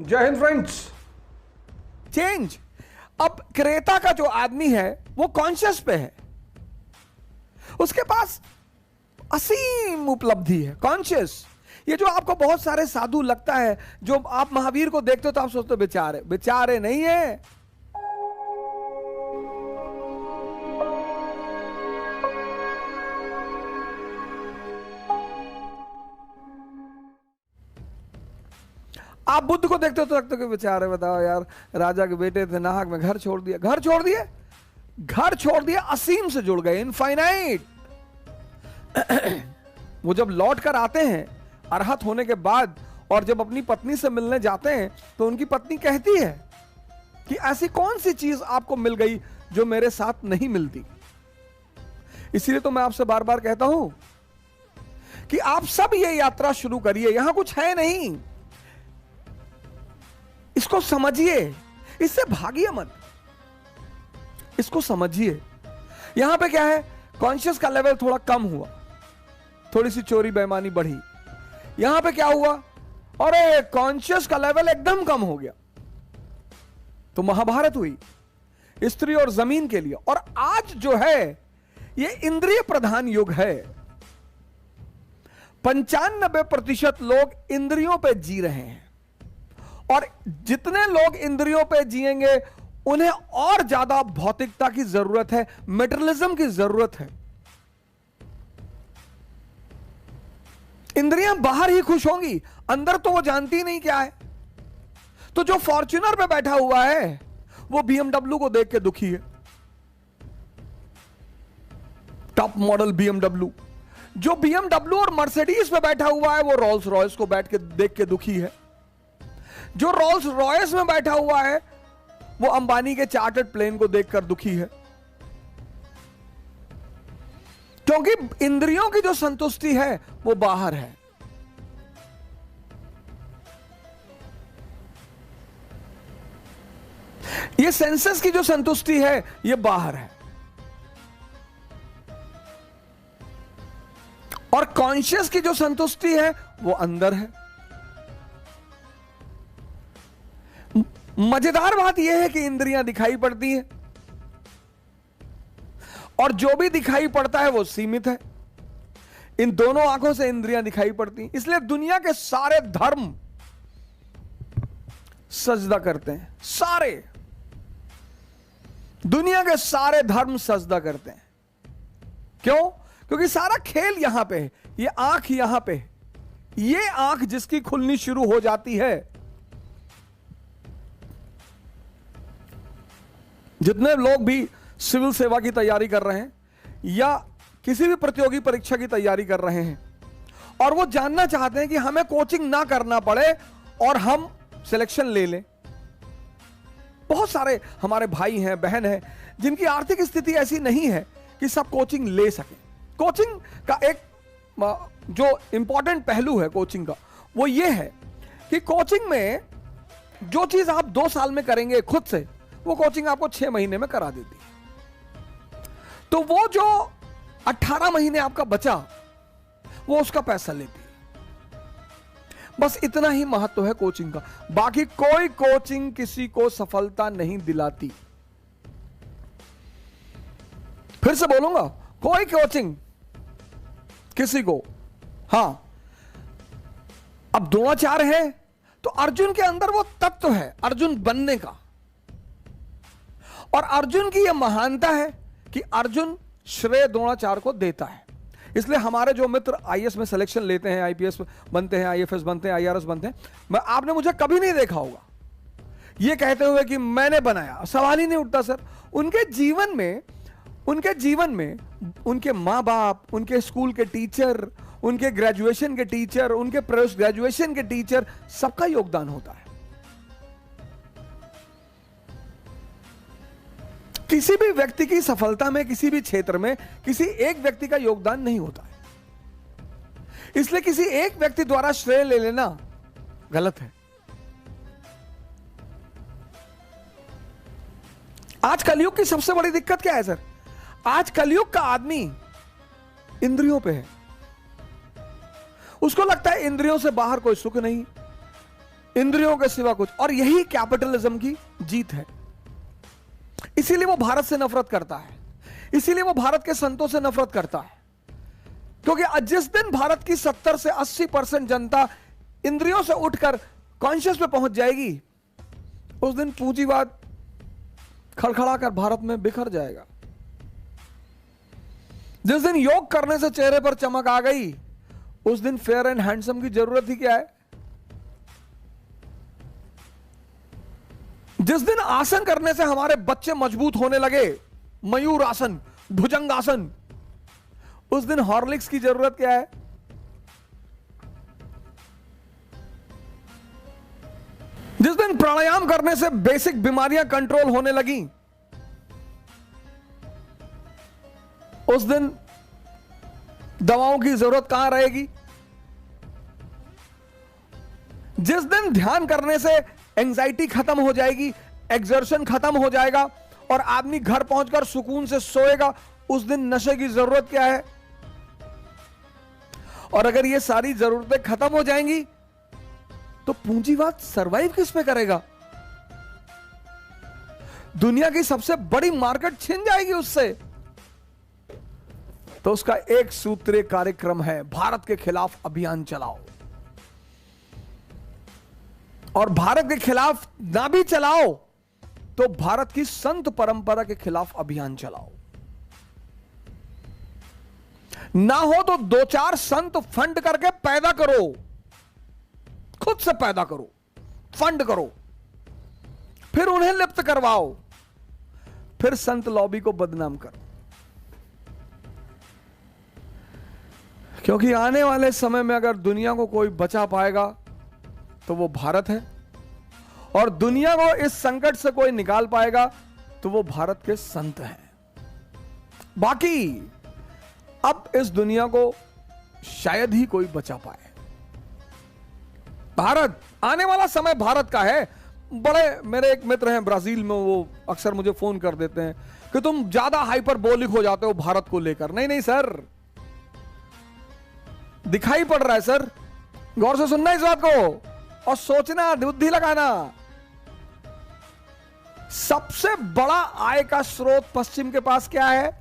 जय Hind friends. Change. अब क्रेता का जो आदमी है वो कॉन्शियस पे है, उसके पास असीम उपलब्धि है, कॉन्शियस। ये जो आपको बहुत सारे साधु लगता है, जो आप महावीर को देखते हो तो आप सोचते हो बेचारे, बेचारे नहीं है। आप बुद्ध को देखते हो तो लगते हो कि बेचारे, बताओ यार, राजा के बेटे थे, नाहक में घर छोड़ दिया, घर छोड़ दिए, घर छोड़ दिया, असीम से जुड़ गए, इनफाइनाइट। वो जब लौट कर आते हैं अरहत होने के बाद, और जब अपनी पत्नी से मिलने जाते हैं तो उनकी पत्नी कहती है कि ऐसी कौन सी चीज आपको मिल गई जो मेरे साथ नहीं मिलती। इसीलिए तो मैं आपसे बार बार कहता हूं कि आप सब ये यात्रा शुरू करिए, यहां कुछ है नहीं, इसको समझिए, इससे भागिए मत, इसको समझिए। यहां पे क्या है, कॉन्शियस का लेवल थोड़ा कम हुआ, थोड़ी सी चोरी बेईमानी बढ़ी। यहां पे क्या हुआ, अरे कॉन्शियस का लेवल एकदम कम हो गया। तो महाभारत हुई स्त्री और जमीन के लिए। और आज जो है ये इंद्रिय प्रधान युग है। 95% लोग इंद्रियों पे जी रहे हैं, और जितने लोग इंद्रियों पे जिएंगे उन्हें और ज्यादा भौतिकता की जरूरत है, मेटेरियलिज्म की जरूरत है। इंद्रियां बाहर ही खुश होंगी, अंदर तो वो जानती नहीं क्या है। तो जो फॉर्च्यूनर पे बैठा हुआ है वो BMW को देख के दुखी है, टॉप मॉडल BMW। जो BMW और मर्सिडीज पे बैठा हुआ है वो रोल्स रॉयस को बैठ के देख के दुखी है। जो रोल्स रॉयस में बैठा हुआ है वो अंबानी के चार्टर्ड प्लेन को देखकर दुखी है। क्योंकि इंद्रियों की जो संतुष्टि है वो बाहर है। ये सेंसेस की जो संतुष्टि है ये बाहर है, और कॉन्शियस की जो संतुष्टि है वो अंदर है। मजेदार बात यह है कि इंद्रियां दिखाई पड़ती हैं, और जो भी दिखाई पड़ता है वो सीमित है। इन दोनों आंखों से इंद्रियां दिखाई पड़ती हैं। इसलिए दुनिया के सारे धर्म सजदा करते हैं, सारे दुनिया के सारे धर्म सजदा करते हैं। क्यों? क्योंकि सारा खेल यहां पे है, ये आंख यहां पे है। ये आंख जिसकी खुलनी शुरू हो जाती है, जितने लोग भी सिविल सेवा की तैयारी कर रहे हैं या किसी भी प्रतियोगी परीक्षा की तैयारी कर रहे हैं, और वो जानना चाहते हैं कि हमें कोचिंग ना करना पड़े और हम सिलेक्शन ले लें। बहुत सारे हमारे भाई हैं, बहन हैं, जिनकी आर्थिक स्थिति ऐसी नहीं है कि सब कोचिंग ले सकें। कोचिंग का एक जो इंपॉर्टेंट पहलू है कोचिंग का, वो ये है कि कोचिंग में जो चीज आप 2 साल में करेंगे खुद से, वो कोचिंग आपको 6 महीने में करा देती है। तो वो जो 18 महीने आपका बचा, वो उसका पैसा लेती है। बस इतना ही महत्व है कोचिंग का। बाकी कोई कोचिंग किसी को सफलता नहीं दिलाती। फिर से बोलूंगा, कोई कोचिंग किसी को, हां, अब द्रोणाचार्य है तो अर्जुन के अंदर वो तत्व है अर्जुन बनने का, और अर्जुन की यह महानता है कि अर्जुन श्रेय द्रोणाचार्य को देता है। इसलिए हमारे जो मित्र आईएएस में सिलेक्शन लेते हैं, आईपीएस बनते हैं, आईएफएस बनते हैं, आईआरएस बनते हैं, आपने मुझे कभी नहीं देखा होगा ये कहते हुए कि मैंने बनाया। सवाल ही नहीं उठता सर। उनके जीवन में उनके माँ बाप, उनके स्कूल के टीचर, उनके ग्रेजुएशन के टीचर, उनके पोस्ट ग्रेजुएशन के टीचर, सबका योगदान होता है। किसी भी व्यक्ति की सफलता में, किसी भी क्षेत्र में, किसी एक व्यक्ति का योगदान नहीं होता है। इसलिए किसी एक व्यक्ति द्वारा श्रेय ले लेना गलत है। आज कलयुग की सबसे बड़ी दिक्कत क्या है सर? आज कलयुग का आदमी इंद्रियों पे है। उसको लगता है इंद्रियों से बाहर कोई सुख नहीं, इंद्रियों के सिवा कुछ। और यही कैपिटलिज्म की जीत है। इसीलिए वो भारत से नफरत करता है, इसीलिए वो भारत के संतों से नफरत करता है। क्योंकि जिस दिन भारत की 70 से 80% जनता इंद्रियों से उठकर कॉन्शियस पे पहुंच जाएगी, उस दिन पूंजीवाद खड़खड़ाकर भारत में बिखर जाएगा। जिस दिन योग करने से चेहरे पर चमक आ गई, उस दिन फेयर एंड हैंडसम की जरूरत ही क्या है। जिस दिन आसन करने से हमारे बच्चे मजबूत होने लगे, मयूर आसन, भुजंग आसन, उस दिन हॉर्लिक्स की जरूरत क्या है। जिस दिन प्राणायाम करने से बेसिक बीमारियां कंट्रोल होने लगी, उस दिन दवाओं की जरूरत कहां रहेगी। जिस दिन ध्यान करने से एंजाइटी खत्म हो जाएगी, एक्सर्शन खत्म हो जाएगा और आदमी घर पहुंचकर सुकून से सोएगा, उस दिन नशे की जरूरत क्या है। और अगर ये सारी जरूरतें खत्म हो जाएंगी तो पूंजीवाद सरवाइव किस पे करेगा। दुनिया की सबसे बड़ी मार्केट छिन जाएगी उससे। तो उसका एक सूत्रीय कार्यक्रम है, भारत के खिलाफ अभियान चलाओ। और भारत के खिलाफ ना भी चलाओ तो भारत की संत परंपरा के खिलाफ अभियान चलाओ। ना हो तो 2-4 संत फंड करके पैदा करो, खुद से पैदा करो, फंड करो, फिर उन्हें लिप्त करवाओ, फिर संत लॉबी को बदनाम करो। क्योंकि आने वाले समय में अगर दुनिया को कोई बचा पाएगा तो वो भारत है, और दुनिया को इस संकट से कोई निकाल पाएगा तो वो भारत के संत हैं। बाकी अब इस दुनिया को शायद ही कोई बचा पाए। भारत, आने वाला समय भारत का है। बड़े मेरे एक मित्र हैं ब्राजील में, वो अक्सर मुझे फोन कर देते हैं कि तुम ज्यादा हाइपरबोलिक हो जाते हो भारत को लेकर। नहीं नहीं सर, दिखाई पड़ रहा है सर, गौर से सुनना इस बात को और सोचना, बुद्धि लगाना। सबसे बड़ा आय का स्रोत पश्चिम के पास क्या है।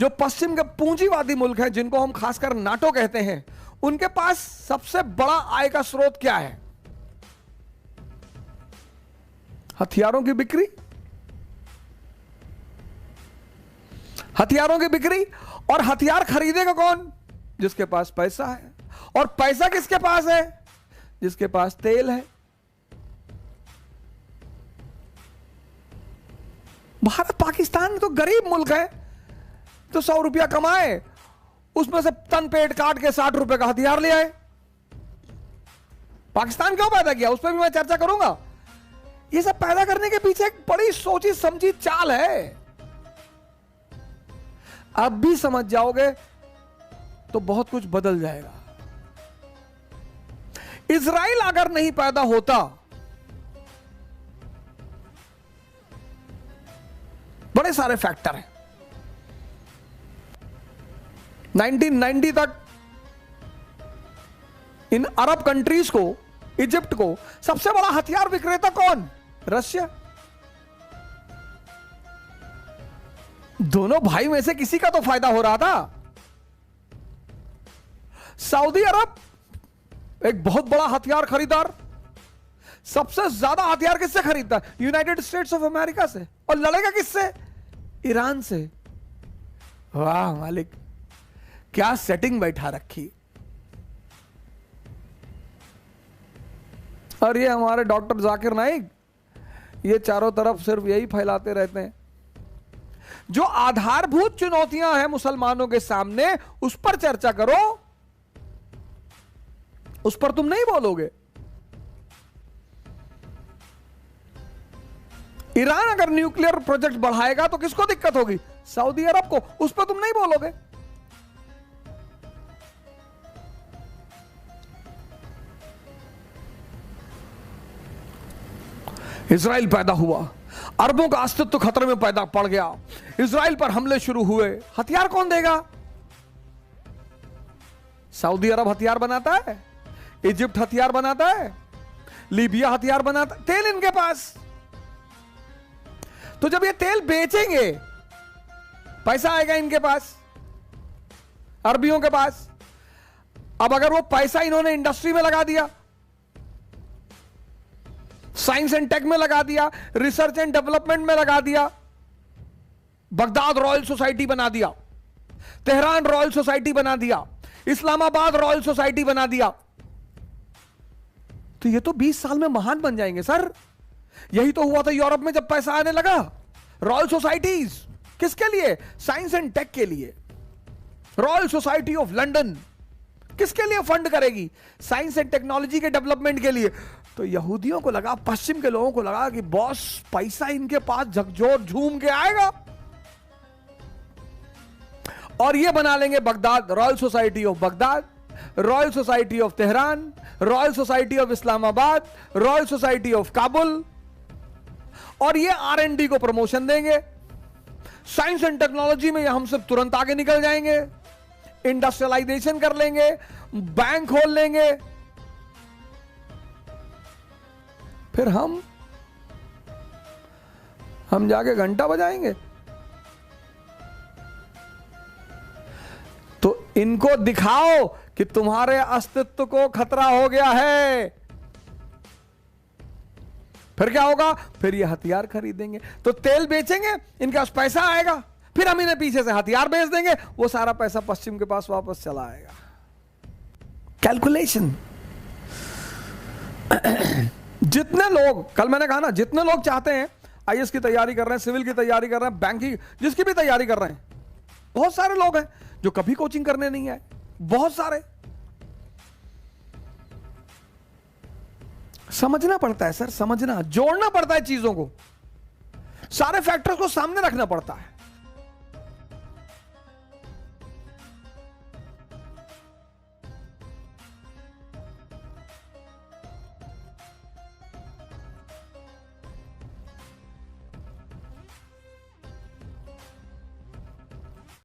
जो पश्चिम के पूंजीवादी मुल्क हैं, जिनको हम खासकर नाटो कहते हैं, उनके पास सबसे बड़ा आय का स्रोत क्या है। हथियारों की बिक्री, हथियारों की बिक्री। और हथियार खरीदेगा कौन? जिसके पास पैसा है। और पैसा किसके पास है? जिसके पास तेल है। भारत पाकिस्तान तो गरीब मुल्क है, तो 100 रुपया कमाए, उसमें से तन पेट काट के 60 रुपए का हथियार ले आए। पाकिस्तान क्यों पैदा किया, उस पर भी मैं चर्चा करूंगा। ये सब पैदा करने के पीछे एक बड़ी सोची समझी चाल है। अब भी समझ जाओगे तो बहुत कुछ बदल जाएगा। इजराइल अगर नहीं पैदा होता, बड़े सारे फैक्टर हैं। 1990 तक इन अरब कंट्रीज को, इजिप्ट को, सबसे बड़ा हथियार विक्रेता कौन? रशिया। दोनों भाई में से किसी का तो फायदा हो रहा था। सऊदी अरब एक बहुत बड़ा हथियार खरीदार, सबसे ज्यादा हथियार किससे खरीदता है? यूनाइटेड स्टेट्स ऑफ अमेरिका से। और लड़ेगा किससे? ईरान से। वाह मालिक, क्या सेटिंग बैठा रखी। और ये हमारे डॉक्टर जाकिर नाइक, ये चारों तरफ सिर्फ यही फैलाते रहते हैं। जो आधारभूत चुनौतियां हैं मुसलमानों के सामने, उस पर चर्चा करो, उस पर तुम नहीं बोलोगे। ईरान अगर न्यूक्लियर प्रोजेक्ट बढ़ाएगा तो किसको दिक्कत होगी? सऊदी अरब को। उस पर तुम नहीं बोलोगे। इजराइल पैदा हुआ, अरबों का अस्तित्व खतरे में पैदा पड़ गया, इजराइल पर हमले शुरू हुए। हथियार कौन देगा? सऊदी अरब हथियार बनाता है? इजिप्ट हथियार बनाता है, लीबिया हथियार बनाता है, तेल इनके पास। तो जब ये तेल बेचेंगे पैसा आएगा इनके पास, अरबियों के पास। अब अगर वो पैसा इन्होंने इंडस्ट्री में लगा दिया, साइंस एंड टेक में लगा दिया, रिसर्च एंड डेवलपमेंट में लगा दिया, बगदाद रॉयल सोसाइटी बना दिया, तेहरान रॉयल सोसाइटी बना दिया, इस्लामाबाद रॉयल सोसाइटी बना दिया, तो ये तो 20 साल में महान बन जाएंगे सर। यही तो हुआ था यूरोप में जब पैसा आने लगा। रॉयल सोसाइटीज किसके लिए? साइंस एंड टेक के लिए। रॉयल सोसाइटी ऑफ लंदन किसके लिए फंड करेगी? साइंस एंड टेक्नोलॉजी के डेवलपमेंट के लिए। तो यहूदियों को लगा, पश्चिम के लोगों को लगा कि बॉस पैसा इनके पास झकझोर झूम के आएगा और ये बना लेंगे Baghdad, royal society of Baghdad, royal society of Tehran, royal society of Islamabad, royal society of Kabul. और ये R&D को प्रमोशन देंगे, साइंस एंड टेक्नोलॉजी में हम सब तुरंत आगे निकल जाएंगे, इंडस्ट्रियलाइजेशन कर लेंगे, बैंक खोल लेंगे। फिर हम जाके घंटा बजाएंगे। तो इनको दिखाओ कि तुम्हारे अस्तित्व को खतरा हो गया है। फिर क्या होगा? फिर ये हथियार खरीदेंगे। तो तेल बेचेंगे, इनके पास पैसा आएगा, फिर हम इन्हें पीछे से हथियार बेच देंगे, वो सारा पैसा पश्चिम के पास वापस चला आएगा। कैलकुलेशन। जितने लोग, कल मैंने कहा ना, जितने लोग चाहते हैं IAS की तैयारी कर रहे हैं, सिविल की तैयारी कर रहे हैं, बैंक की, जिसकी भी तैयारी कर रहे हैं, बहुत सारे लोग हैं जो कभी कोचिंग करने नहीं आए, बहुत सारे। समझना पड़ता है सर, समझना, जोड़ना पड़ता है चीजों को, सारे फैक्टर्स को सामने रखना पड़ता है।